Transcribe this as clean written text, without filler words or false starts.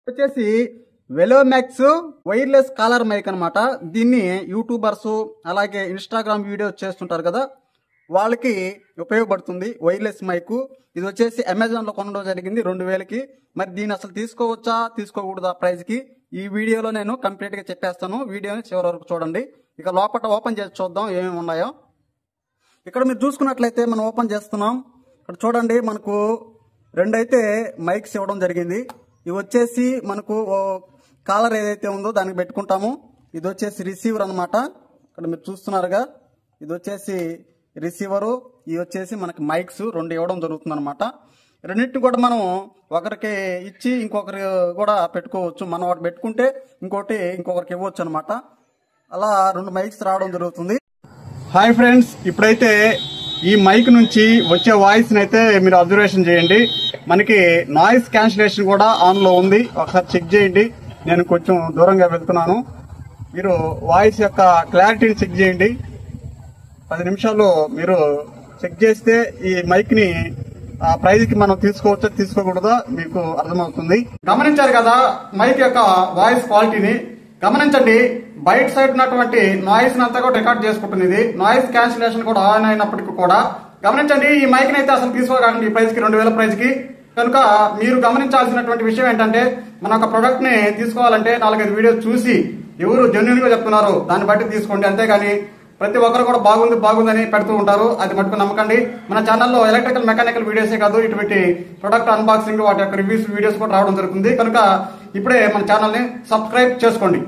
వచ్చేసి వెలోమాక్స్ wireless caller mic అనమాట. దీన్ని యూట్యూబర్స్ అలాగే ఇన్స్టాగ్రామ్ వీడియోస్ చేస్తుంటారు కదా, వాళ్ళకి ఉపయోగపడుతుంది వైర్లెస్ మైక్. ఇది వచ్చేసి అమెజాన్ లో కొనడం జరిగింది 2000కి. మరి దీన్ని అసలు తీసుకోవచ్చా తీసుకోకూడదా ప్రైజ్ కి, ఈ వీడియోలో నేను కంప్లీట్ గా చెప్పేస్తాను. వీడియోని చివరి వరకు చూడండి. ఇక లోపల ఓపెన్ చేసి చూద్దాం ఏమేమి ఉన్నాయో. ఇక్కడ మీరు చూసుకున్నట్లయితే మనం ఓపెన్ చేస్తున్నాం. ఇక్కడ చూడండి, మనకు రెండైతే మైక్స్ ఇవ్వడం జరిగింది. ఇవి వచ్చేసి మనకు కాలర్ ఏదైతే ఉందో దానికి పెట్టుకుంటాము. ఇది వచ్చేసి రిసీవర్ అనమాట. ఇక్కడ మీరు చూస్తున్నారుగా, ఇది వచ్చేసి రిసీవరు, ఇది వచ్చేసి మనకి మైక్స్ రెండు ఇవ్వడం జరుగుతుంది అనమాట. రెండింటిని కూడా మనం ఒకరికి ఇచ్చి ఇంకొకరు కూడా పెట్టుకోవచ్చు. మనం ఒకటి పెట్టుకుంటే ఇంకొకరికి ఇవ్వచ్చు అనమాట. అలా రెండు మైక్స్ రావడం జరుగుతుంది. హాయ్ ఫ్రెండ్స్, ఇప్పుడైతే ఈ మైక్ నుంచి వచ్చే వాయిస్ అయితే మీరు అబ్జర్వేషన్ చేయండి. మనకి నాయిస్ క్యాన్సిలేషన్ కూడా ఆన్ లో ఉంది. ఒకసారి చెక్ చేయండి. నేను కొంచెం దూరంగా వెళ్తున్నాను. మీరు వాయిస్ యొక్క క్లారిటీని చెక్ చేయండి. 10 నిమిషాలు మీరు చెక్ చేస్తే ఈ మైక్ ని ఆ ప్రైజ్ కి మనం తీసుకోవచ్చా తీసుకోకూడదా మీకు అర్థమవుతుంది. గమనించారు కదా మైక్ యొక్క వాయిస్ క్వాలిటీని. గమనించండి, బయట సైడ్ ఉన్నటువంటి నాయిస్ అంతా కూడా రికార్డ్ చేసుకుంటుంది. ఇది నాయిస్ క్యాన్సిలేషన్ కూడా ఆన్ అయినప్పటికీ కూడా గమనించండి, ఈ మైక్ ని అయితే అసలు తీసుకోకండి ఈ ప్రైజ్ కి, 2000 ప్రైజ్ కి. కనుక మీరు గమనించాల్సినటువంటి విషయం ఏంటంటే, మన ఒక ప్రొడక్ట్ ని తీసుకోవాలంటే 4-5 వీడియోస్ చూసి ఎవరు జెన్యూన్ గా చెప్తున్నారు దాన్ని బట్టి తీసుకోండి. అంతేగాని ప్రతి ఒక్కరు కూడా బాగుందని పెడుతూ ఉంటారు. అది మటుకు నమ్మకండి. మన ఛానల్లో ఎలక్ట్రికల్ మెకానికల్ వీడియోసే కాదు, ఇటువంటి ప్రొడక్ట్ అన్బాక్సింగ్ వాటి యొక్క రివ్యూస్ వీడియోస్ కూడా రావడం జరుగుతుంది. కనుక ఇప్పుడే మన ఛానల్ ని సబ్స్క్రైబ్ చేసుకోండి.